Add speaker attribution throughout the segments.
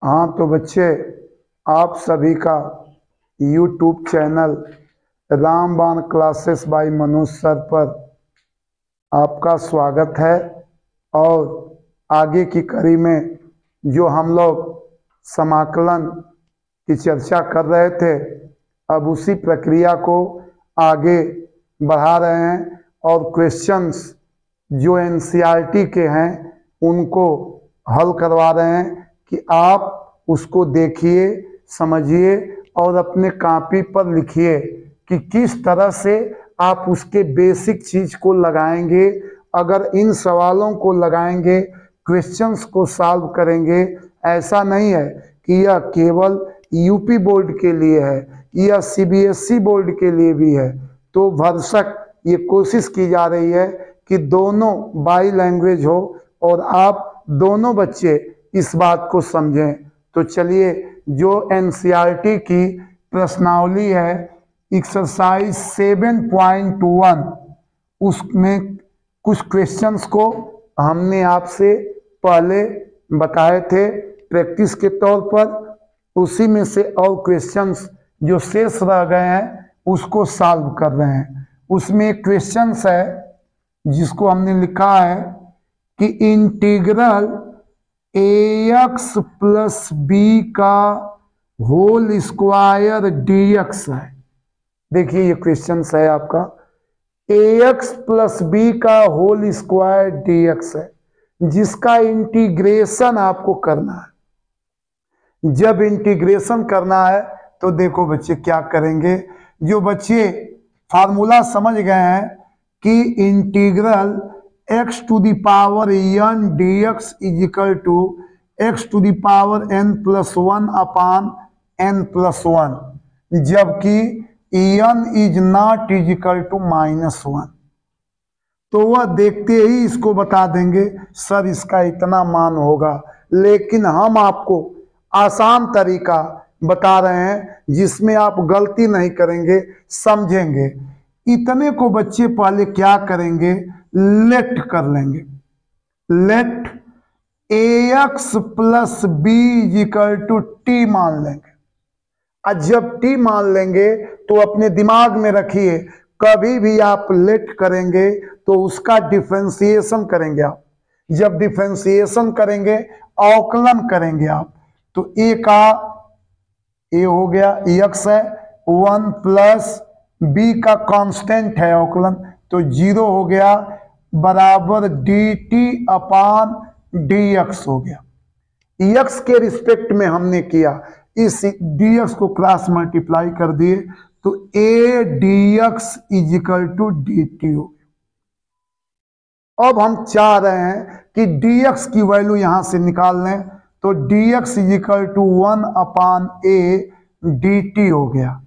Speaker 1: हाँ तो बच्चे, आप सभी का YouTube चैनल रामबाण क्लासेस बाय मनोज सर पर आपका स्वागत है। और आगे की कड़ी में जो हम लोग समाकलन की चर्चा कर रहे थे, अब उसी प्रक्रिया को आगे बढ़ा रहे हैं और क्वेश्चंस जो एनसीईआरटी के हैं उनको हल करवा रहे हैं कि आप उसको देखिए, समझिए और अपने कॉपी पर लिखिए कि किस तरह से आप उसके बेसिक चीज को लगाएंगे। अगर इन सवालों को लगाएंगे, क्वेश्चंस को सॉल्व करेंगे, ऐसा नहीं है कि यह केवल यूपी बोर्ड के लिए है, यह सीबीएसई बोर्ड के लिए भी है। तो भरसक ये कोशिश की जा रही है कि दोनों बाई लैंग्वेज हो और आप दोनों बच्चे इस बात को समझें। तो चलिए, जो एनसीईआरटी की प्रश्नावली है एक्सरसाइज 7.1 उसमें कुछ क्वेश्चंस को हमने आपसे पहले बताए थे प्रैक्टिस के तौर पर। उसी में से और क्वेश्चंस जो शेष रह गए हैं उसको सॉल्व कर रहे हैं। उसमें एक क्वेश्चंस है जिसको हमने लिखा है कि इंटीग्रल ax प्लस बी का होल स्क्वायर dx है। देखिए ये क्वेश्चन है आपका, ax प्लस बी का होल स्क्वायर dx है, जिसका इंटीग्रेशन आपको करना है। जब इंटीग्रेशन करना है तो देखो बच्चे क्या करेंगे। जो बच्चे फार्मूला समझ गए हैं कि integral x to the power n dx is equal to x to the power n plus 1 upon n plus 1, जबकि n is not is equal to -1, तो वह देखते ही इसको बता देंगे सर इसका इतना मान होगा। लेकिन हम आपको आसान तरीका बता रहे हैं जिसमें आप गलती नहीं करेंगे, समझेंगे। इतने को बच्चे पहले क्या करेंगे, लेट कर लेंगे। Let ax plus b equal to t मान लेंगे। और जब टी मान लेंगे तो अपने दिमाग में रखिए, कभी भी आप लेट करेंगे तो उसका डिफरेंशिएशन करेंगे आप। जब डिफरेंशिएशन करेंगे, अवकलन करेंगे आप, तो ए का ए हो गया, एक्स है 1 प्लस बी का कांस्टेंट है अवकलन, तो 0 हो गया, बराबर D T upon D x हो गया। एक्स के रिस्पेक्ट में हमने किया, इस dx को क्रॉस मल्टीप्लाई कर दिए तो a dx is equal to d t हो गया। अब हम चाह रहे हैं कि dx की वैल्यू यहां से निकाल लें, तो dx is equal to 1 upon a d t हो गया।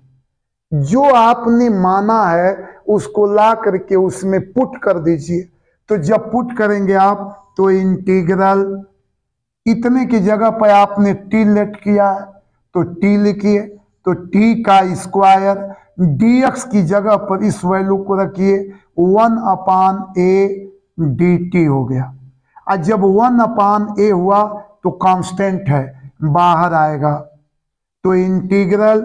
Speaker 1: जो आपने माना है उसको ला करके उसमें पुट कर दीजिए। तो जब पुट करेंगे आप तो इंटीग्रल इतने की जगह पर आपने टी लेट किया है तो टी लिखिए, तो टी का स्क्वायर dx की जगह पर इस वैल्यू को रखिए 1 अपान ए डी टी हो गया। और जब 1 अपान ए हुआ तो कांस्टेंट है, बाहर आएगा, तो integral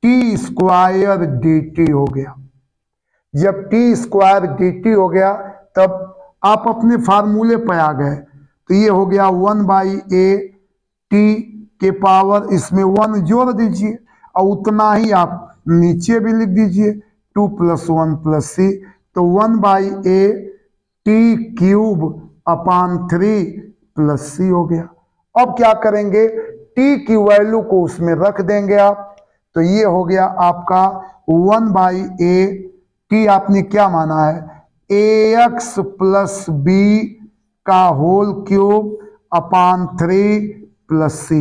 Speaker 1: T square D t हो गया। जब टी स्क्वायर डी टी हो गया तब आप अपने फार्मूले पर आ गए, तो ये हो गया 1/a टी के पावर, इसमें 1 जोड़ दीजिए और उतना ही आप नीचे भी लिख दीजिए 2 + 1 + c, तो 1/a टी क्यूब अपान 3 + c हो गया। अब क्या करेंगे, टी की वैल्यू को उसमें रख देंगे आप, तो ये हो गया आपका 1/a टी आपने क्या माना है ax प्लस बी का होल क्यूब अपान 3 + c,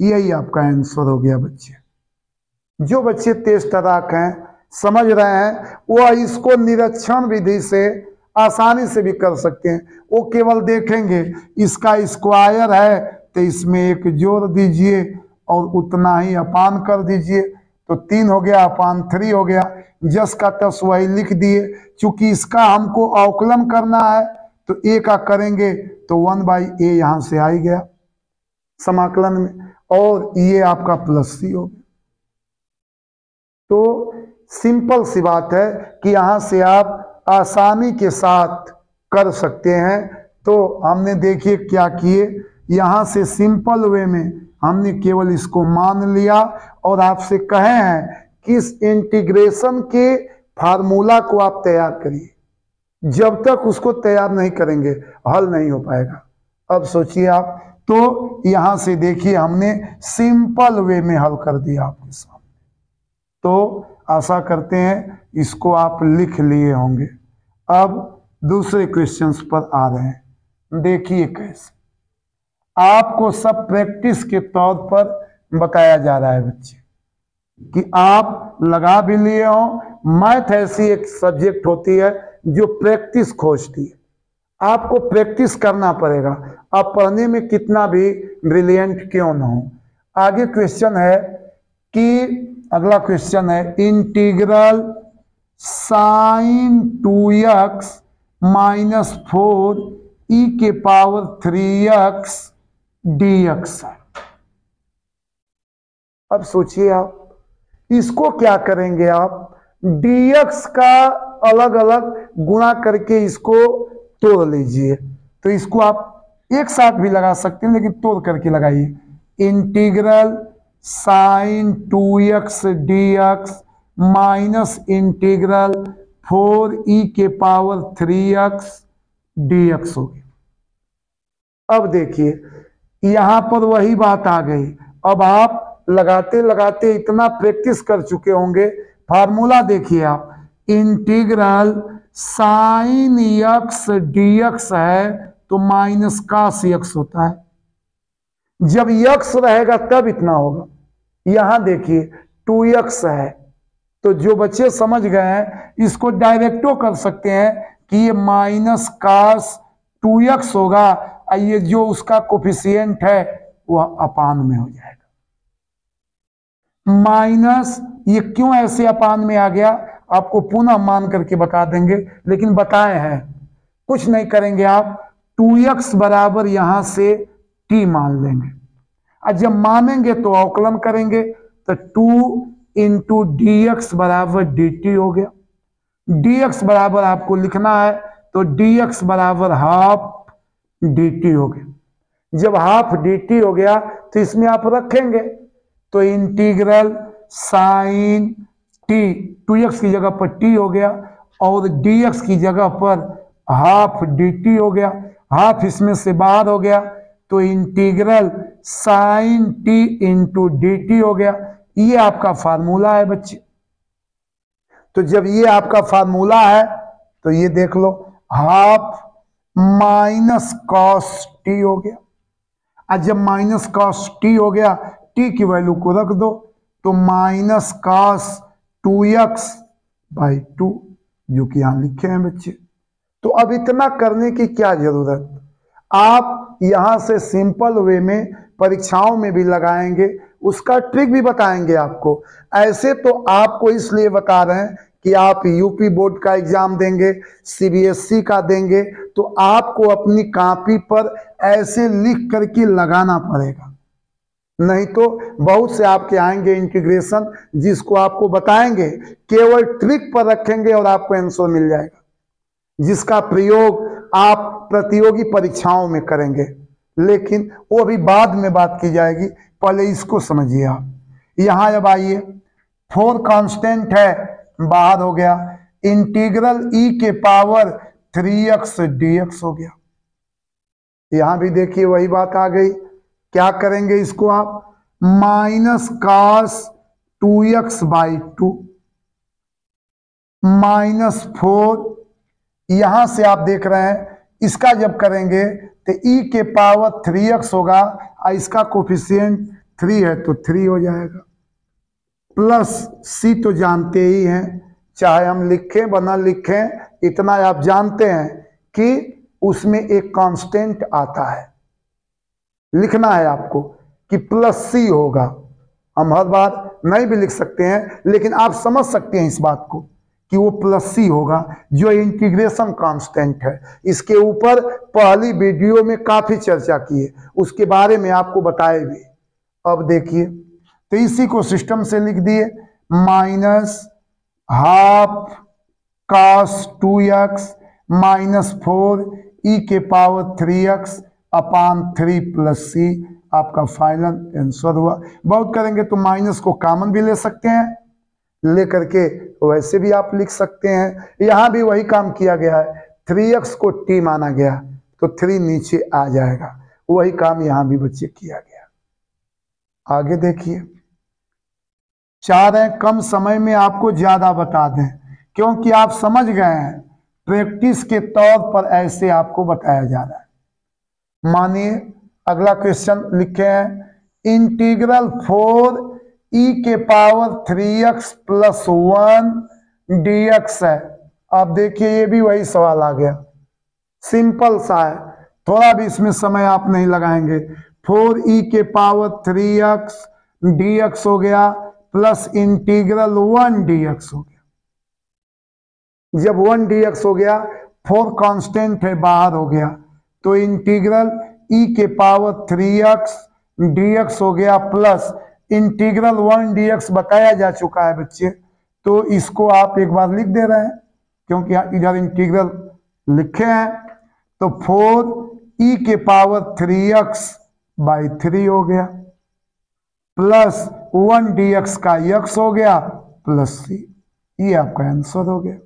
Speaker 1: यही आपका आंसर हो गया बच्चे। जो बच्चे तेज तराक हैं, समझ रहे हैं, वह इसको निरीक्षण विधि से आसानी से भी कर सकते हैं। वो केवल देखेंगे इसका स्क्वायर है तो इसमें 1 जोड़ दीजिए और उतना ही अपान कर दीजिए, तो 3 हो गया अपान 3 हो गया, जस का तस वही लिख दिए। चूंकि इसका हमको अवकलन करना है तो ए का करेंगे तो 1/a यहां से आ ही गया समाकलन में। और ये आपका प्लस सी हो गया। तो सिंपल सी बात है कि यहां से आप आसानी के साथ कर सकते हैं। तो हमने देखिए क्या किए, यहां से सिंपल वे में हमने केवल इसको मान लिया और आपसे कहे हैं कि इस इंटीग्रेशन के फार्मूला को आप तैयार करिए। जब तक उसको तैयार नहीं करेंगे हल नहीं हो पाएगा। अब सोचिए आप, तो यहां से देखिए हमने सिंपल वे में हल कर दिया आपके सामने। तो आशा करते हैं इसको आप लिख लिए होंगे। अब दूसरे क्वेश्चंस पर आ रहे हैं। देखिए कैसे आपको सब प्रैक्टिस के तौर पर बताया जा रहा है बच्चे, कि आप लगा भी लिए हो। मैथ ऐसी एक सब्जेक्ट होती है जो प्रैक्टिस खोजती है। आपको प्रैक्टिस करना पड़ेगा, आप पढ़ने में कितना भी ब्रिलियंट क्यों ना हो। आगे क्वेश्चन है कि अगला क्वेश्चन है integral sine 2x minus 4 e के पावर 3x dx। अब सोचिए आप इसको क्या करेंगे, आप dx का अलग अलग गुणा करके इसको तोड़ लीजिए। तो इसको आप एक साथ भी लगा सकते हैं, लेकिन तोड़ करके लगाइए। Integral sine 2x dx minus integral 4e के पावर 3x dx हो गया। अब देखिए यहां पर वही बात आ गई। अब आप लगाते लगाते इतना प्रैक्टिस कर चुके होंगे। फार्मूला देखिए आप, इंटीग्रल साइन x dx है तो माइनस cos x होता है। जब x रहेगा तब इतना होगा। यहां देखिए 2x है, तो जो बच्चे समझ गए हैं इसको डायरेक्टो कर सकते हैं कि ये माइनस cos 2x होगा, ये जो उसका कोफिशिएंट है वह अपान में हो जाएगा। माइनस ये क्यों ऐसे अपान में आ गया आपको पुनः मान करके बता देंगे, लेकिन बताए हैं। कुछ नहीं करेंगे आप, 2x बराबर यहां से t मान लेंगे, और जब मानेंगे तो अवकलन करेंगे तो 2 इंटू dx बराबर dt हो गया। dx बराबर आपको लिखना है तो dx बराबर हाफ dt हो गया। जब हाफ dt हो गया तो इसमें आप रखेंगे तो इंटीग्रल साइन t, 2x की जगह पर t हो गया और dx की जगह पर हाफ dt हो गया। हाफ इसमें से बाहर हो गया तो integral sine t into dt हो गया। ये आपका फार्मूला है बच्चे। तो जब ये आपका फार्मूला है तो ये देख लो, हाफ माइनस कॉस टी हो गया। और जब माइनस कॉस टी हो गया, टी की वैल्यू को रख दो तो माइनस कॉस 2x बाई 2, जो कि यहां लिखे हैं बच्चे। तो अब इतना करने की क्या जरूरत, आप यहां से सिंपल वे में परीक्षाओं में भी लगाएंगे, उसका ट्रिक भी बताएंगे आपको। ऐसे तो आपको इसलिए बता रहे हैं कि आप यूपी बोर्ड का एग्जाम देंगे, सीबीएसई का देंगे, तो आपको अपनी कॉपी पर ऐसे लिख करके लगाना पड़ेगा। नहीं तो बहुत से आपके आएंगे इंटीग्रेशन जिसको आपको बताएंगे, केवल ट्रिक पर रखेंगे और आपको आंसर मिल जाएगा, जिसका प्रयोग आप प्रतियोगी परीक्षाओं में करेंगे। लेकिन वो भी बाद में बात की जाएगी, पहले इसको समझिए आप। यहां अब आइए, 4 कांस्टेंट है, बाहर हो गया। इंटीग्रल e के पावर 3x dx हो गया। यहां भी देखिए वही बात आ गई। क्या करेंगे इसको आप, minus cos 2x by 2 minus 4, यहां से आप देख रहे हैं इसका जब करेंगे तो e के पावर 3x होगा और इसका कोफिशिएंट 3 है तो 3 हो जाएगा। प्लस c तो जानते ही हैं, चाहे हम लिखें बना लिखें, इतना आप जानते हैं कि उसमें एक कांस्टेंट आता है। लिखना है आपको कि प्लस c होगा। हम हर बार नहीं भी लिख सकते हैं, लेकिन आप समझ सकते हैं इस बात को कि वो प्लस c होगा, जो इंटीग्रेशन कांस्टेंट है। इसके ऊपर पहली वीडियो में काफी चर्चा की है, उसके बारे में आपको बताए भी। अब देखिए, तो इसी को सिस्टम से लिख दिए, minus half cos 2x minus 4 e के पावर 3x अपान 3 प्लस सी, आपका फाइनल आंसर हुआ। बहुत करेंगे तो माइनस को कॉमन भी ले सकते हैं, लेकर के वैसे भी आप लिख सकते हैं। यहां भी वही काम किया गया है, 3x को t माना गया तो 3 नीचे आ जाएगा, वही काम यहां भी बच्चे किया गया। आगे देखिए, चाह रहे हैं कम समय में आपको ज्यादा बता दें, क्योंकि आप समझ गए हैं प्रैक्टिस के तौर पर ऐसे आपको बताया जा रहा है। मानिए अगला क्वेश्चन लिखे हैं, इंटीग्रल 4 e के पावर 3x प्लस 1 dx है। आप देखिए ये भी वही सवाल आ गया, सिंपल सा है, थोड़ा भी इसमें समय आप नहीं लगाएंगे। 4 e के पावर 3x dx हो गया प्लस इंटीग्रल 1 dx हो गया। जब 1 dx हो गया, 4 कांस्टेंट है बाहर हो गया, तो इंटीग्रल e के पावर 3x dx हो गया प्लस इंटीग्रल 1 dx बताया जा चुका है बच्चे, तो इसको आप एक बार लिख दे रहे हैं क्योंकि इधर इंटीग्रल लिखे हैं। तो 4 e के पावर 3x बाई 3 हो गया प्लस 1 dx का x हो गया प्लस c, ये आपका आंसर हो गया।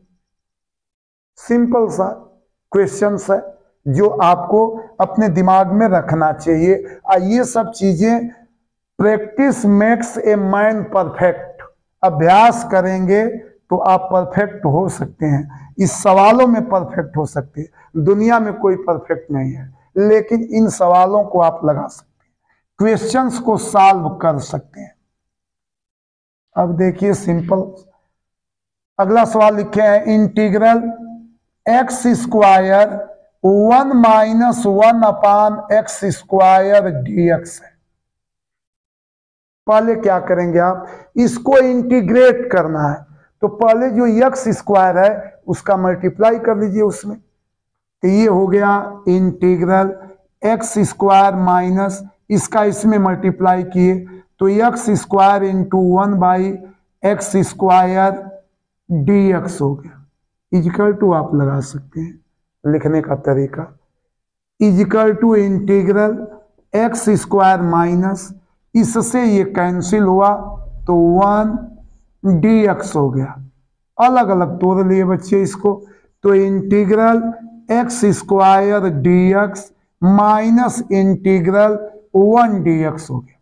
Speaker 1: सिंपल सा क्वेश्चन है जो आपको अपने दिमाग में रखना चाहिए। ये सब चीजें practice makes a man perfect, अभ्यास करेंगे तो आप परफेक्ट हो सकते हैं, इस सवालों में परफेक्ट हो सकते हैं। दुनिया में कोई परफेक्ट नहीं है, लेकिन इन सवालों को आप लगा सकते हैं, क्वेश्चंस को सॉल्व कर सकते हैं। अब देखिए सिंपल अगला सवाल लिखे हैं, इंटीग्रल x स्क्वायर 1 माइनस 1 अपान एक्स स्क्वायर dx है। पहले क्या करेंगे आप, इसको इंटीग्रेट करना है, तो पहले जो x स्क्वायर है उसका मल्टीप्लाई कर लीजिए उसमें, तो ये हो गया इंटीग्रल x स्क्वायर माइनस इसका इसमें मल्टीप्लाई किए तो x square into 1 by x square dx हो गया। इजिकल टू आप लगा सकते हैं, लिखने का तरीका is equal to integral x square minus इससे ये कैंसिल हुआ तो 1 dx हो गया। अलग अलग तोड़ लिए बच्चे इसको, तो integral x square dx minus integral 1 dx हो गया।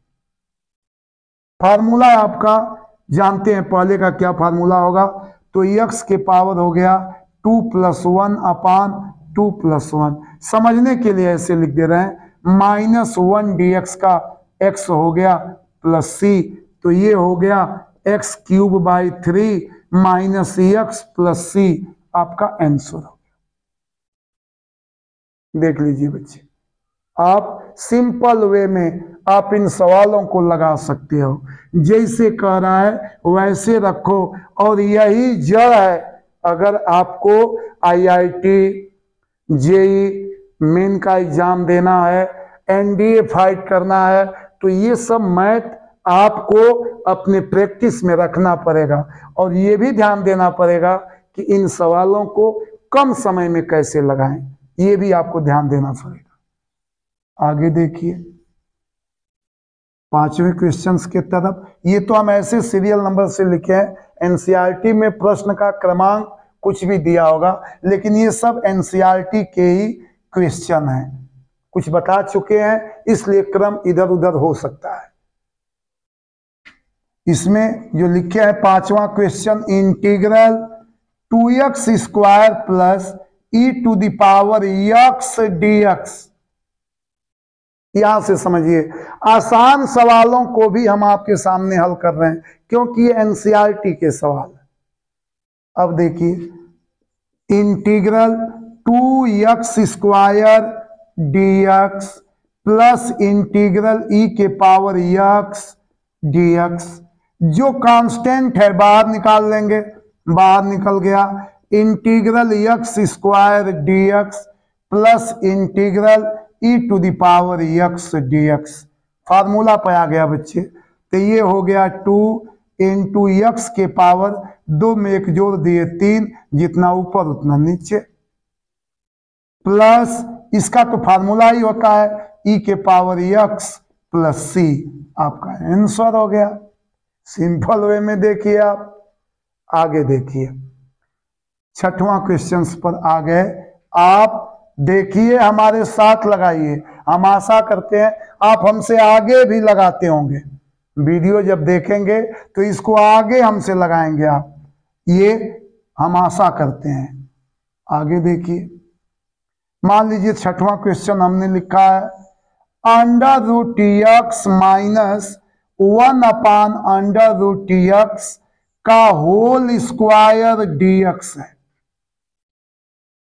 Speaker 1: फार्मूला आपका जानते हैं, पहले का क्या फार्मूला होगा, तो x के पावर हो गया 2 प्लस 1 अपान 2 प्लस 1, समझने के लिए ऐसे लिख दे रहे हैं, माइनस 1 dx का x हो गया प्लस c, तो ये हो गया x cube by 3 minus x plus c, आपका आंसर हो गया। देख लीजिए बच्चे, आप सिंपल वे में आप इन सवालों को लगा सकते हो, जैसे कह रहा है वैसे रखो, और यही जड़ है। अगर आपको IIT JEE मेन का एग्जाम देना है, NDA फाइट करना है, तो ये सब मैथ आपको अपने प्रैक्टिस में रखना पड़ेगा, और ये भी ध्यान देना पड़ेगा कि इन सवालों को कम समय में कैसे लगाएं, ये भी आपको ध्यान देना पड़ेगा। आगे देखिए 5वें क्वेश्चंस के तरफ, ये तो हम ऐसे सीरियल नंबर से लिखे हैं, NCERT में प्रश्न का क्रमांक कुछ भी दिया होगा, लेकिन ये सब NCERT के ही क्वेश्चन हैं, कुछ बता चुके हैं इसलिए क्रम इधर उधर हो सकता है। इसमें जो लिखे है 5वां question, integral 2x square plus e to the power x dx। यहां से समझिए, आसान सवालों को भी हम आपके सामने हल कर रहे हैं क्योंकि ये NCERT के सवाल है। अब देखिए, integral 2x square dx plus integral e के पावर x dx, जो कांस्टेंट है बाहर निकाल लेंगे, बाहर निकल गया, integral x square dx plus integral e to the power x dx formula पे आ गया बच्चे। तो ये हो गया 2 इंटू एक्स के पावर 2 में 1 जोड़ दिए 3, जितना ऊपर उतना नीचे, प्लस इसका तो फार्मूला ही होता है ई के पावर एक्स प्लस सी। आपका आंसर हो गया। सिंपल वे में देखिए आप। आगे देखिए 6वां क्वेश्चन पर आ गए। आप देखिए, हमारे साथ लगाइए। हम आशा करते हैं आप हमसे आगे भी लगाते होंगे। वीडियो जब देखेंगे तो इसको आगे हमसे लगाएंगे आप, ये हम आशा करते हैं। आगे देखिए, मान लीजिए 6वां क्वेश्चन हमने लिखा है under root x minus 1 upon under root x का होल स्क्वायर डीएक्स है।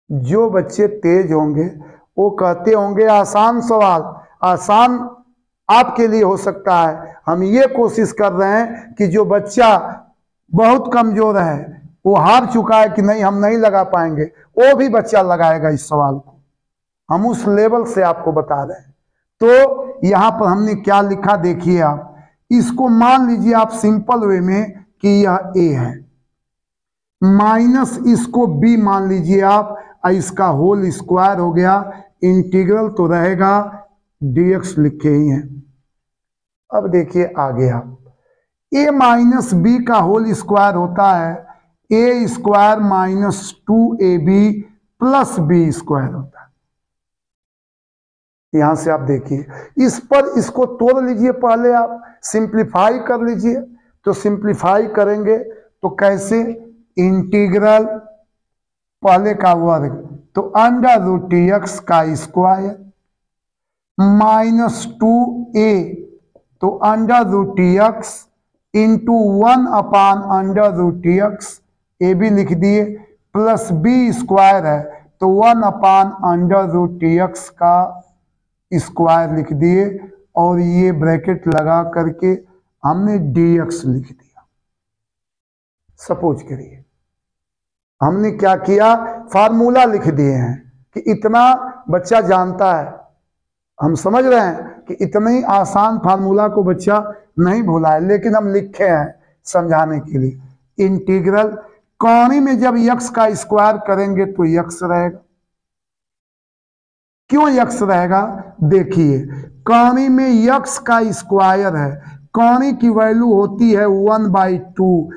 Speaker 1: जो बच्चे तेज होंगे वो कहते होंगे आसान सवाल, आसान आपके लिए हो सकता है। हम ये कोशिश कर रहे हैं कि जो बच्चा बहुत कमजोर है, वो हार चुका है कि नहीं हम नहीं लगा पाएंगे, वो भी बच्चा लगाएगा इस सवाल को। हम उस लेवल से आपको बता रहे हैं। तो यहां पर हमने क्या लिखा देखिए आप। इसको मान लीजिए आप सिंपल वे में कि यह ए है, माइनस इसको बी मान लीजिए आप, इसका होल स्क्वायर हो गया। इंटीग्रल तो रहेगा, डीएक्स लिखे ही हैं। अब देखिए आगे आप, ए माइनस बी का होल स्क्वायर होता है a square minus 2ab plus b square होता है। यहां से आप देखिए, इस पर इसको तोड़ लीजिए, पहले आप सिंप्लीफाई कर लीजिए। तो सिंप्लीफाई करेंगे तो कैसे, इंटीग्रल पहले का वर्ग तो अंडर रूट एक्स का स्क्वायर माइनस 2a तो under root x into 1 upon under root x, a भी लिख दिए, प्लस बी स्क्वायर है तो 1 अपान अंडर रूट एक्स का स्क्वायर लिख दिए, और ये ब्रैकेट लगा करके हमने dx लिख दिया। सपोज करिए हमने क्या किया, फार्मूला लिख दिए हैं कि इतना बच्चा जानता है। हम समझ रहे हैं कि इतनी आसान फार्मूला को बच्चा नहीं भूला है, लेकिन हम लिखे हैं समझाने के लिए। इंटीग्रल कौनी में जब x का स्क्वायर करेंगे तो x रहेगा। क्यों x रहेगा, देखिए कौनी में x का स्क्वायर है, कौनी की वैल्यू होती है 1/2,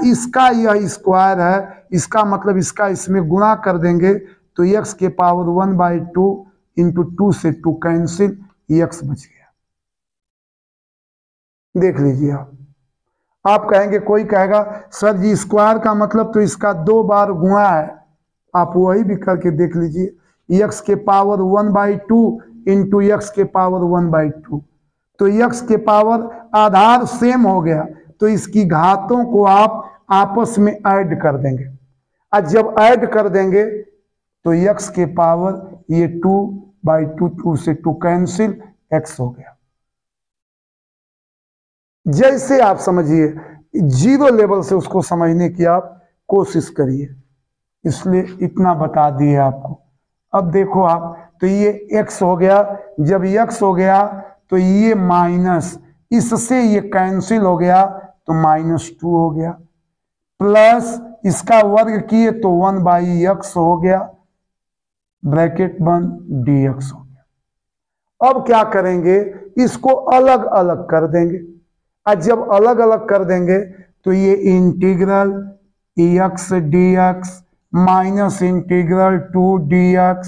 Speaker 1: इसका यह स्क्वायर है, इसका मतलब इसका इसमें गुणा कर देंगे तो x के पावर 1/2 इंटू 2 से 2 कैंसिल, x बच गया। देख लीजिए आप कहेंगे, कोई कहेगा सर जी स्क्वायर का मतलब तो इसका 2 बार गुणा है। आप वही भी करके देख लीजिए, x के पावर 1/2 इंटू एक्स के पावर 1/2, तो x के पावर आधार सेम हो गया, तो इसकी घातों को आप आपस में ऐड कर देंगे, और जब ऐड कर देंगे तो x के पावर ये 2/2, 2 से 2 कैंसिल, x हो गया। जैसे आप समझिए, जीरो लेवल से उसको समझने की आप कोशिश करिए, इसलिए इतना बता दिए आपको। अब देखो आप, तो ये x हो गया, जब x हो गया तो ये माइनस, इससे ये कैंसिल हो गया तो -2 हो गया, प्लस इसका वर्ग किए तो 1/x हो गया, ब्रैकेट बंद, dx हो गया। अब क्या करेंगे, इसको अलग अलग कर देंगे, और जब अलग अलग कर देंगे तो ये integral x dx minus integral 2dx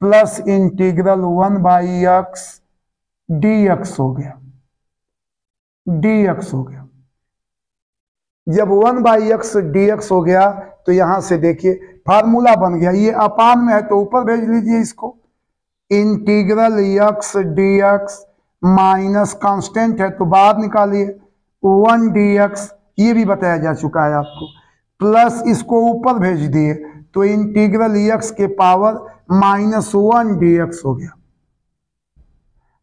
Speaker 1: plus integral 1/x dx हो गया, dx हो गया। जब 1/x dx हो गया तो यहां से देखिए फार्मूला बन गया, ये अपान में है तो ऊपर भेज लीजिए इसको, integral x dx minus constant है तो बाहर निकालिए 1 dx, ये भी बताया जा चुका है आपको, प्लस इसको ऊपर भेज दिए तो इंटीग्रल x के पावर -1 dx हो गया।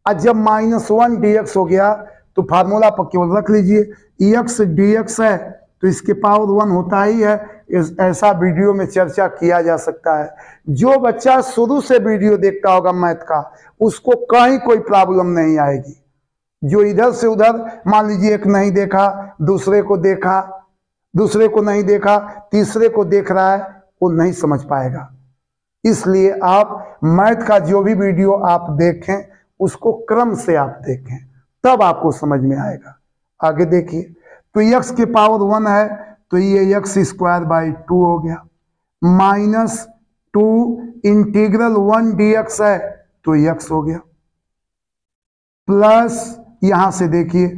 Speaker 1: और जब -1 dx हो गया तो फार्मूला पर केवल रख लीजिए, x dx है तो इसके पावर 1 होता ही है। ऐसा वीडियो में चर्चा किया जा सकता है। जो बच्चा शुरू से वीडियो देखता होगा मैथ का, उसको कहीं कोई प्रॉब्लम नहीं आएगी। जो इधर से उधर मान लीजिए एक नहीं देखा, दूसरे को देखा, दूसरे को नहीं देखा, तीसरे को देख रहा है, वो नहीं समझ पाएगा। इसलिए आप मैथ का जो भी वीडियो आप देखें उसको क्रम से आप देखें, तब आपको समझ में आएगा। आगे देखिए, तो x के पावर 1 है तो ये x² 2 हो गया, -2 इंटीग्रल 1 dx है तो x हो गया, प्लस यहां से देखिए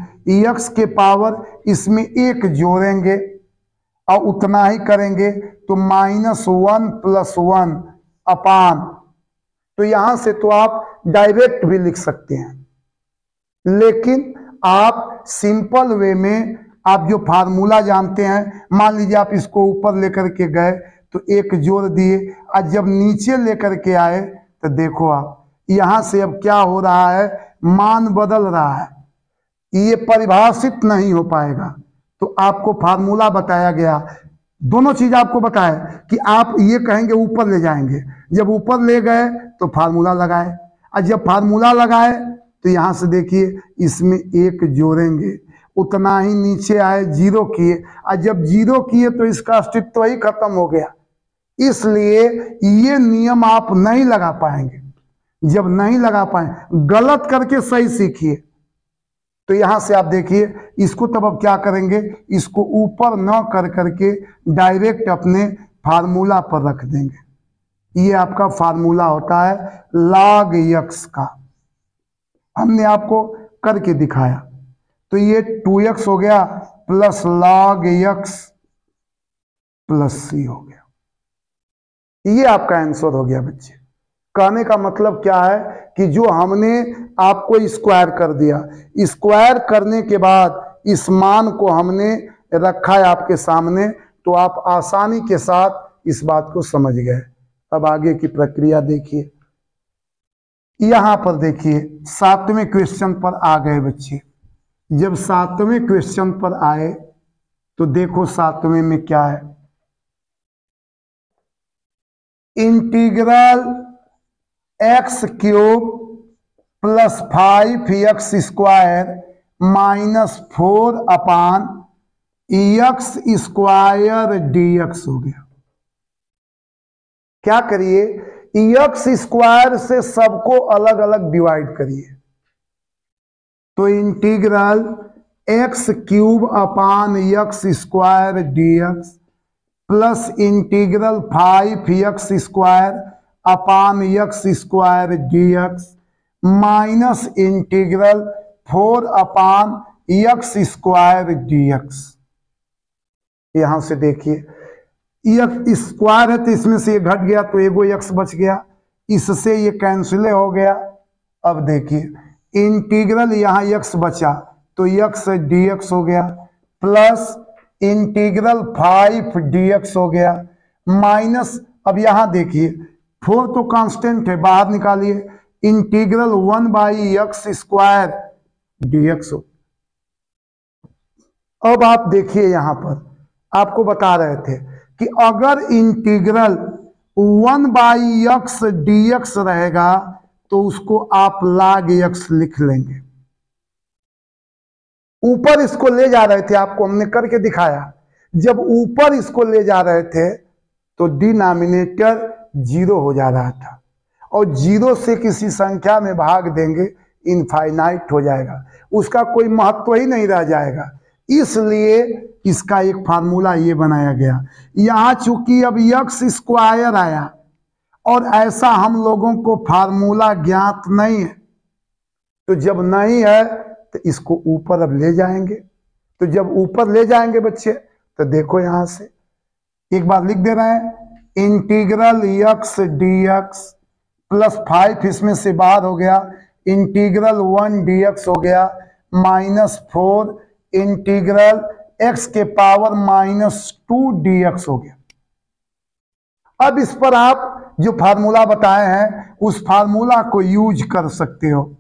Speaker 1: x के पावर इसमें एक जोड़ेंगे और उतना ही करेंगे तो -1 + 1 अपान, तो यहां से तो आप डायरेक्ट भी लिख सकते हैं, लेकिन आप सिंपल वे में आप जो फार्मूला जानते हैं, मान लीजिए आप इसको ऊपर लेकर के गए तो एक जोड़ दिए, और जब नीचे लेकर के आए तो देखो आप यहां से अब क्या हो रहा है, मान बदल रहा है, ये परिभाषित नहीं हो पाएगा। तो आपको फार्मूला बताया गया, दोनों चीज आपको बताया कि आप ये कहेंगे ऊपर ले जाएंगे, जब ऊपर ले गए तो फार्मूला लगाए, और जब फार्मूला लगाए तो यहां से देखिए इसमें एक जोड़ेंगे, उतना ही नीचे आए 0 किए, और जब 0 किए तो इसका अस्तित्व ही खत्म हो गया। इसलिए ये नियम आप नहीं लगा पाएंगे, जब नहीं लगा पाए गलत करके सही सीखिए। तो यहां से आप देखिए इसको तब अब क्या करेंगे, इसको ऊपर न कर करके डायरेक्ट अपने फार्मूला पर रख देंगे। ये आपका फार्मूला होता है log x का, हमने आपको करके दिखाया। तो ये 2x हो गया plus log x plus c हो गया, ये आपका आंसर हो गया बच्चे। कहने का मतलब क्या है कि जो हमने आपको स्क्वायर कर दिया, स्क्वायर करने के बाद इस मान को हमने रखा है आपके सामने, तो आप आसानी के साथ इस बात को समझ गए। अब आगे की प्रक्रिया देखिए, यहां पर देखिए 7वें क्वेश्चन पर आ गए बच्चे। जब 7वें क्वेश्चन पर आए तो देखो 7वें में क्या है, इंटीग्रल x³ + 5x² -4 अपान x² dx हो गया। क्या करिए, x² से सबको अलग अलग डिवाइड करिए, तो इंटीग्रल x³ अपान x² dx plus integral 5x² अपान x² dx माइनस इंटीग्रल 4 अपान x² dx। यहां से देखिए x स्क्वायर है तो इसमें से ये घट गया तो एगो x बच गया, इससे ये कैंसिल हो गया। अब देखिए इंटीग्रल यहाँ x बचा तो x dx हो गया, प्लस इंटीग्रल 5 dx हो गया, माइनस अब यहां देखिए 4 तो कांस्टेंट है, बाहर निकालिए, इंटीग्रल 1/x² dx हो। अब आप देखिए यहां पर आपको बता रहे थे कि अगर इंटीग्रल 1/x dx रहेगा तो उसको आप log x लिख लेंगे। ऊपर इसको ले जा रहे थे, आपको हमने करके दिखाया, जब ऊपर इसको ले जा रहे थे तो डिनोमिनेटर 0 हो जा रहा था, और 0 से किसी संख्या में भाग देंगे इनफाइनाइट हो जाएगा, उसका कोई महत्व ही नहीं रह जाएगा। इसलिए इसका एक फार्मूला ये बनाया गया। यहां चूंकि अब x² आया और ऐसा हम लोगों को फार्मूला ज्ञात नहीं है, तो जब नहीं है तो इसको ऊपर अब ले जाएंगे। तो जब ऊपर ले जाएंगे बच्चे तो देखो यहां से एक बार लिख दे रहे हैं, इंटीग्रल x dx प्लस 5 इसमें से बाहर हो गया, इंटीग्रल 1 dx हो गया, -4 इंटीग्रल x के पावर -2 dx हो गया। अब इस पर आप जो फार्मूला बताए हैं उस फार्मूला को यूज कर सकते हो,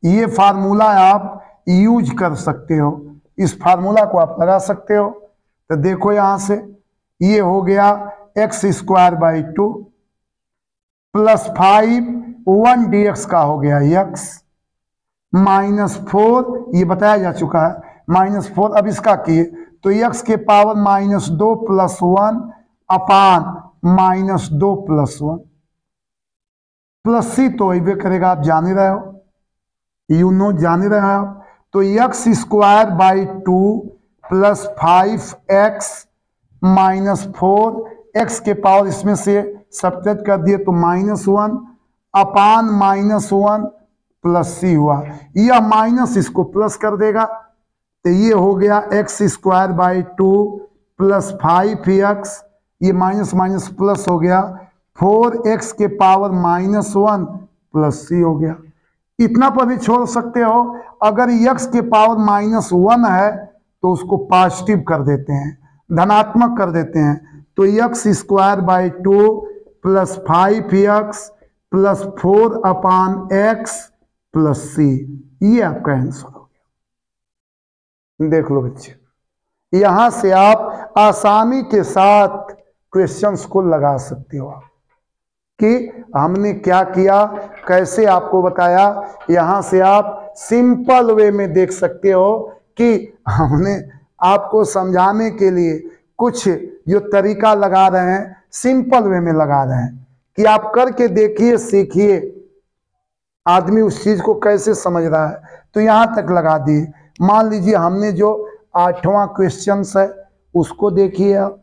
Speaker 1: ये फार्मूला आप यूज कर सकते हो, इस फार्मूला को आप लगा सकते हो। तो देखो यहां से ये हो गया x² 2 प्लस 5 1 dx का हो गया x, -4, ये बताया जा चुका है, -4। अब इसका किए तो x के पावर -2 + 1 अपान -2 + 1 प्लस सी तो वही करेगा, आप जान ही रहे हो, यू नो, जान ही रहे हो आप। तो x² 2 + 5x - 4, x के पावर इसमें से सब्ट्रैक्ट कर दिए तो -1 अपान -1 प्लस सी हुआ। यह माइनस इसको प्लस कर देगा तो ये हो गया x² 2 + 5x, ये माइनस माइनस प्लस हो गया 4x के पावर -1 प्लस सी हो गया। इतना पर भी छोड़ सकते हो। अगर x के पावर -1 है तो उसको पॉजिटिव कर देते हैं, धनात्मक कर देते हैं। तो x² 2 + 5x + 4 अपान x प्लस सी, ये आपका आंसर हो गया। देख लो बच्चे, यहां से आप आसानी के साथ क्वेश्चंस को लगा सकते हो कि हमने क्या किया, कैसे आपको बताया। यहां से आप सिंपल वे में देख सकते हो कि हमने आपको समझाने के लिए कुछ जो तरीका लगा रहे हैं, सिंपल वे में लगा रहे हैं कि आप करके देखिए, सीखिए आदमी उस चीज को कैसे समझ रहा है। तो यहां तक लगा दिए। मान लीजिए हमने जो 8वां क्वेश्चन है उसको देखिए आप।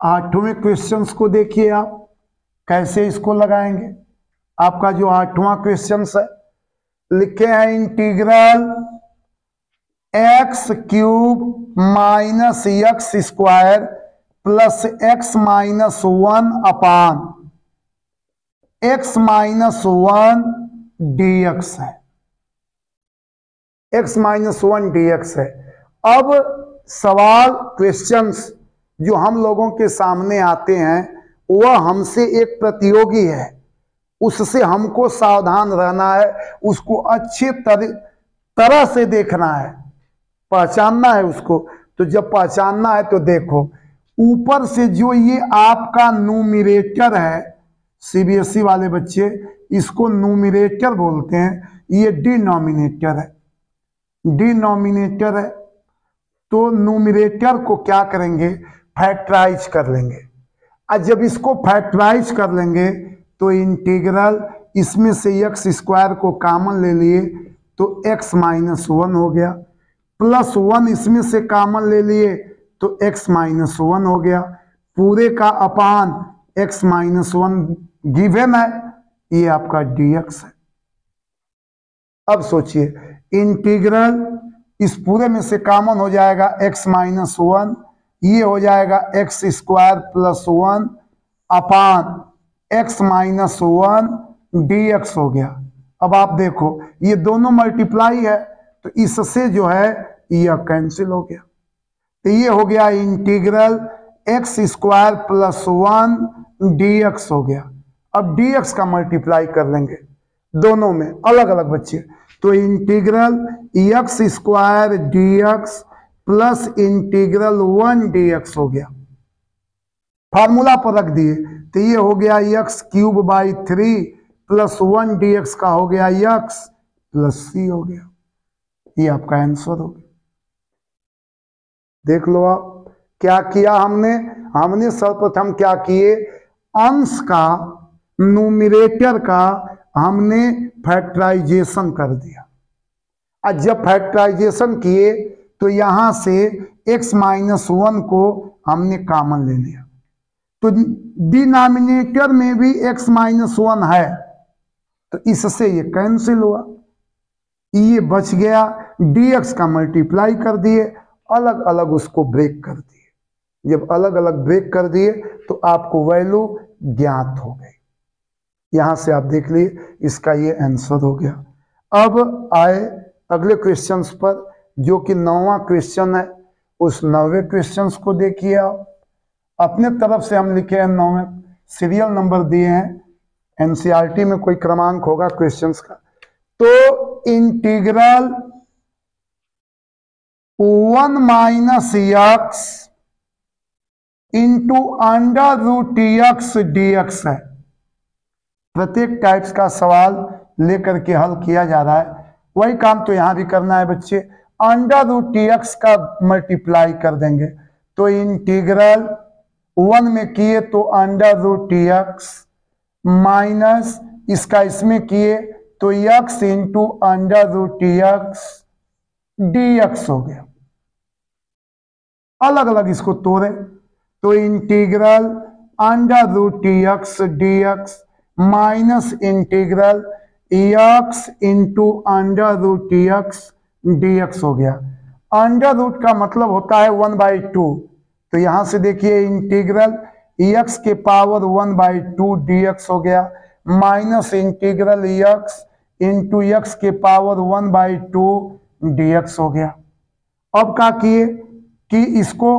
Speaker 1: 8वें क्वेश्चन को देखिए आप कैसे इसको लगाएंगे। आपका जो 8वां क्वेश्चन है, लिखे हैं इंटीग्रल x³ - x² + x - 1 अपान x - 1 dx है, x - 1 dx है। अब सवाल क्वेश्चंस जो हम लोगों के सामने आते हैं वह हमसे एक प्रतियोगी है, उससे हमको सावधान रहना है, उसको अच्छे तरह से देखना है, पहचानना है उसको। तो जब पहचानना है तो देखो, ऊपर से जो ये आपका न्यूमरेटर है, सीबीएसई वाले बच्चे इसको न्यूमरेटर बोलते हैं, ये डिनोमिनेटर है, डिनोमिनेटर है। तो न्यूमरेटर को क्या करेंगे, फैक्टराइज कर लेंगे। और जब इसको फैक्टराइज कर लेंगे तो इंटीग्रल, इसमें से x² को कॉमन ले लिए तो x - 1 हो गया, +1 इसमें से कॉमन ले लिए तो x - 1 हो गया, पूरे का अपान x - 1 गिवन है, ये आपका dx है। अब सोचिए, इंटीग्रल इस पूरे में से कॉमन हो जाएगा x - 1, ये हो जाएगा x² + 1 अपान x - 1 dx हो गया। अब आप देखो ये दोनों मल्टीप्लाई है तो इससे जो है यह कैंसिल हो गया, तो ये हो गया इंटीग्रल x² + 1 dx हो गया। अब dx का मल्टीप्लाई कर लेंगे दोनों में अलग अलग बच्चे, तो integral x² dx plus integral 1 dx हो गया। फार्मूला पर रख दिए तो ये हो गया x³ 3 + 1 dx का हो गया x + c हो गया। ये आपका आंसर हो गया। देख लो आप क्या किया हमने सर्वप्रथम क्या किए, अंश का, न्यूमरेटर का हमने फैक्टराइजेशन कर दिया। और जब फैक्टराइजेशन किए तो यहां से x - 1 को हमने कॉमन ले लिया, तो डिनोमिनेटर में भी x - 1 है, तो इससे ये कैंसिल हुआ, ये बच गया। dx का मल्टीप्लाई कर दिए, अलग अलग उसको ब्रेक कर दिए। जब अलग अलग ब्रेक कर दिए तो आपको वैल्यू ज्ञात हो गई। यहां से आप देख लिए इसका ये आंसर हो गया। अब आए अगले क्वेश्चंस पर, जो कि 9वां क्वेश्चन है। उस 9वें क्वेश्चंस को देखिए आप। अपने तरफ से हम लिखे हैं 9वें, सीरियल नंबर दिए हैं, एनसीईआरटी में कोई क्रमांक होगा क्वेश्चंस का। तो integral 1 - x into √x dx है। प्रत्येक टाइप्स का सवाल लेकर के हल किया जा रहा है। वही काम तो यहाँ भी करना है बच्चे। अंडर रूट टी एक्स का मल्टीप्लाई कर देंगे तो इंटीग्रल 1 में किए तो under root t x minus इसका इसमें किए तो x into under root t x d x हो गया। अलग अलग इसको तोड़े तो integral under root t x d x minus integral x into under root t x d x हो गया। अंडर रूट का मतलब होता है 1/2, तो यहां से देखिए इंटीग्रल एक्स के पावर 1/2 डी एक्स हो गया minus integral x into x के पावर 1/2 डी एक्स हो गया। अब क्या किए कि इसको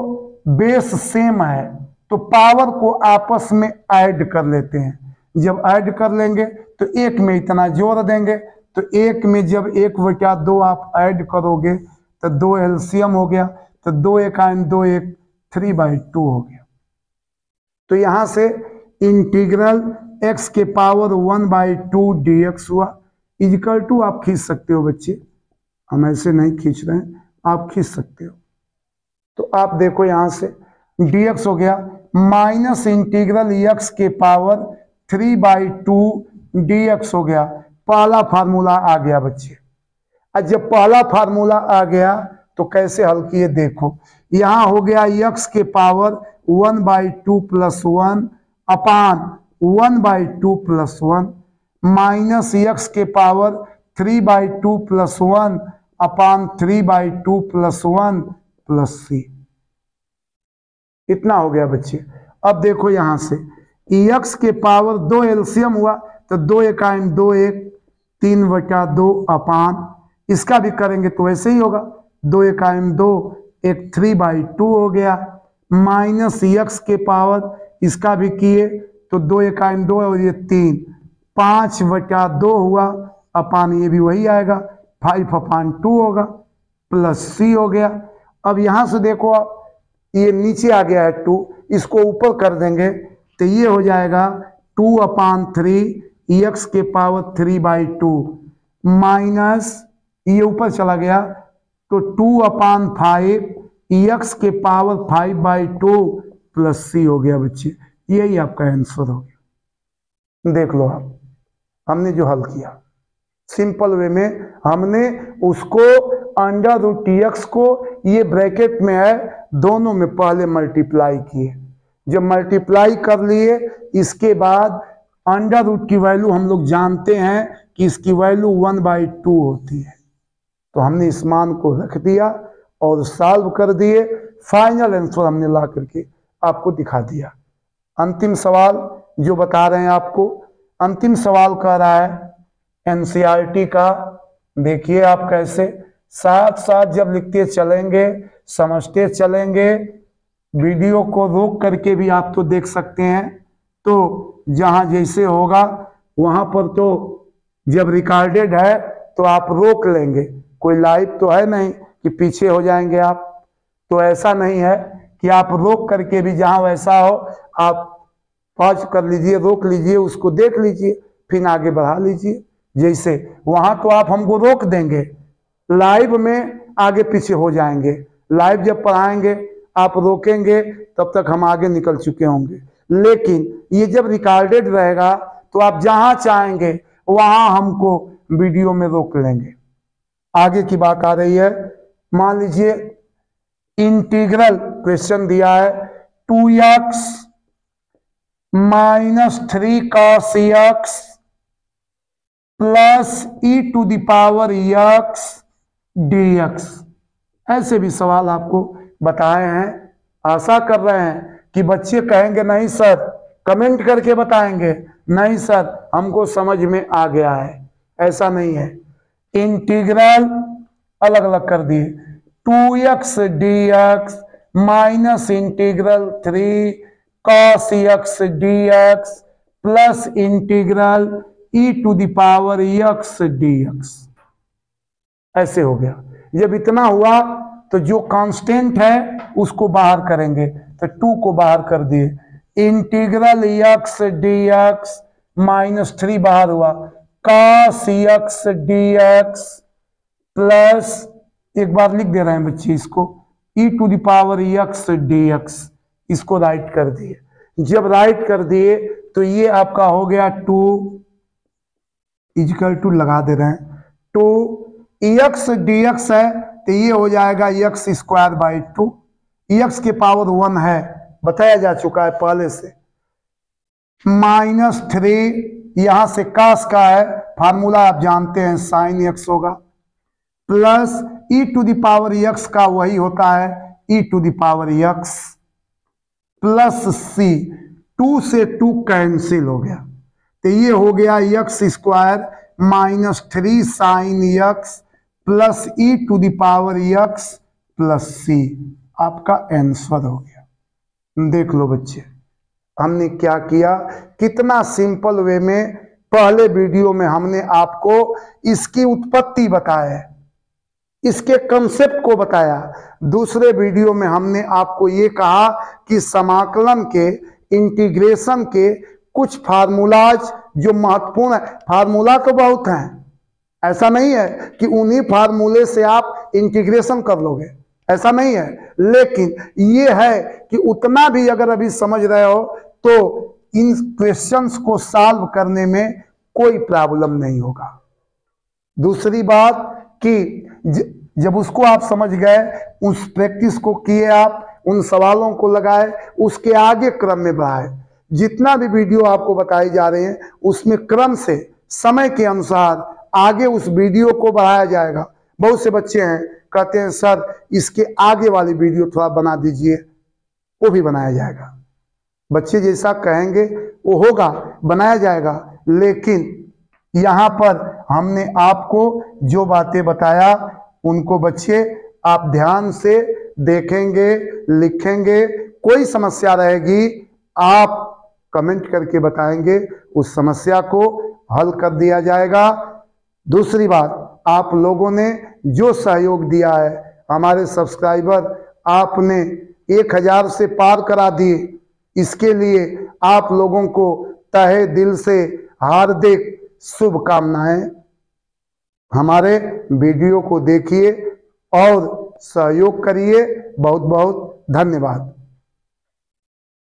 Speaker 1: बेस सेम है तो पावर को आपस में ऐड कर लेते हैं। जब ऐड कर लेंगे तो एक में इतना जोड़ देंगे तो एक में जब 1/2 आप ऐड करोगे तो 2 एलसीएम हो गया तो 2 1 2 1 3/2 हो गया। तो यहां से इंटीग्रल x के पावर 1/2 dx हुआ इक्वल टू आप खींच सकते हो बच्चे, हम ऐसे नहीं खींच रहे हैं, आप खींच सकते हो। तो आप देखो यहां से dx हो गया माइनस इंटीग्रल x के पावर 3/2 dx हो गया। पहला फार्मूला आ गया बच्चे। और जब पहला फार्मूला आ गया तो कैसे हल किए देखो, यहां हो गया x के पावर 1/2 + 1 अपान 1/2 + 1 माइनस x के पावर 3/2 + 1 अपान 3/2 + 1 + c। इतना हो गया बच्चे। अब देखो यहां से x के पावर 2 एलसीएम हुआ तो 2 1 2 1 3/2 अपान इसका भी करेंगे तो ऐसे ही होगा 2 1 2 1 3/2 हो गया माइनस x के पावर इसका भी किए तो 2 1 2 और ये 3 5/2 हुआ अपान ये भी वही आएगा 5/2 होगा प्लस c हो गया। अब यहां से देखो ये नीचे आ गया है 2, इसको ऊपर कर देंगे तो ये हो जाएगा 2/3 x के पावर 3/2 माइनस ये ऊपर चला गया तो 2/5 x के पावर 5/2 प्लस c हो गया बच्चे। यही आपका आंसर हो गया। देख लो आप, हमने जो हल किया सिंपल वे में हमने उसको अंडर रूट टी एक्स को ये ब्रैकेट में है दोनों में पहले मल्टीप्लाई किए। जब मल्टीप्लाई कर लिए इसके बाद अंडर रूट की वैल्यू हम लोग जानते हैं कि इसकी वैल्यू 1/2 होती है, तो हमने इस मान को रख दिया और सॉल्व कर दिए। फाइनल आंसर हमने ला करके आपको दिखा दिया। अंतिम सवाल जो बता रहे हैं आपको, अंतिम सवाल कह रहा है एनसीईआरटी का। देखिए आप कैसे साथ साथ जब लिखते चलेंगे समझते चलेंगे, वीडियो को रोक करके भी आप तो देख सकते हैं। तो जहां जैसे होगा वहां पर तो जब रिकॉर्डेड है तो आप रोक लेंगे, कोई लाइव तो है नहीं कि पीछे हो जाएंगे आप। तो ऐसा नहीं है कि आप रोक करके भी जहां वैसा हो आप पॉज कर लीजिए, रोक लीजिए, उसको देख लीजिए, फिर आगे बढ़ा लीजिए। जैसे वहां तो आप हमको रोक देंगे, लाइव में आगे पीछे हो जाएंगे। लाइव जब पढ़ाएंगे आप रोकेंगे तब तक हम आगे निकल चुके होंगे, लेकिन ये जब रिकॉर्डेड रहेगा तो आप जहां चाहेंगे वहां हमको वीडियो में रोक लेंगे। आगे की बात आ रही है, मान लीजिए इंटीग्रल क्वेश्चन दिया है 2x - 3 cos x plus e⁻x dx। ऐसे भी सवाल आपको बताए हैं। आशा कर रहे हैं कि बच्चे कहेंगे नहीं सर, कमेंट करके बताएंगे नहीं सर हमको समझ में आ गया है। ऐसा नहीं है, इंटीग्रल अलग अलग कर दिए 2x dx minus integral 3 cos x dx plus integral e⁻x dx। ऐसे हो गया। जब इतना हुआ तो जो कांस्टेंट है उसको बाहर करेंगे तो 2 को बाहर कर दिए। इंटीग्रल x dx -3 बाहर हुआ, cos x dx प्लस, एक बार लिख दे रहे हैं बच्चे इसको, e⁻x dx, इसको राइट कर दिए। जब राइट कर दिए तो ये आपका हो गया 2 इक्वल टू लगा दे रहे हैं 2 x dx है तो ये हो जाएगा x²/2, x के पावर 1 है, बताया जा चुका है पहले से, -3, यहां से cos का है, फार्मूला आप जानते हैं sin x होगा, प्लस e⁻x का वही होता है e⁻x प्लस c, 2 से 2 कैंसिल हो गया तो ये हो गया x² -3 sin x plus e⁻x plus c, आपका आंसर हो गया। देख लो बच्चे हमने क्या किया, कितना सिंपल वे में, पहले वीडियो में हमने आपको इसकी उत्पत्ति बताया है, इसके कंसेप्ट को बताया, दूसरे वीडियो में हमने आपको ये कहा कि समाकलन के, इंटीग्रेशन के कुछ फार्मूलाज जो महत्वपूर्ण है, फार्मूला तो बहुत हैं, ऐसा नहीं है कि उन्हीं फार्मूले से आप इंटीग्रेशन कर लोगे, ऐसा नहीं है, लेकिन ये है कि उतना भी अगर अभी समझ रहे हो तो इन क्वेश्चंस को सॉल्व करने में कोई प्रॉब्लम नहीं होगा। दूसरी बात कि जब उसको आप समझ गए, उस प्रैक्टिस को किए, आप उन सवालों को लगाए, उसके आगे क्रम में बढ़ाए, जितना भी वीडियो आपको बताई जा रहे हैं उसमें क्रम से समय के अनुसार आगे उस वीडियो को बढ़ाया जाएगा। बहुत से बच्चे हैं कहते हैं सर इसके आगे वाली वीडियो थोड़ा बना दीजिए, वो भी बनाया जाएगा, बच्चे जैसा कहेंगे वो होगा, बनाया जाएगा, लेकिन यहाँ पर हमने आपको जो बातें बताया उनको बच्चे आप ध्यान से देखेंगे, लिखेंगे, कोई समस्या रहेगी आप कमेंट करके बताएंगे, उस समस्या को हल कर दिया जाएगा। दूसरी बात, आप लोगों ने जो सहयोग दिया है, हमारे सब्सक्राइबर आपने 1000 से पार करा दिए, इसके लिए आप लोगों को तहे दिल से हार्दिक शुभकामनाएं। हमारे वीडियो को देखिए और सहयोग करिए। बहुत बहुत धन्यवाद।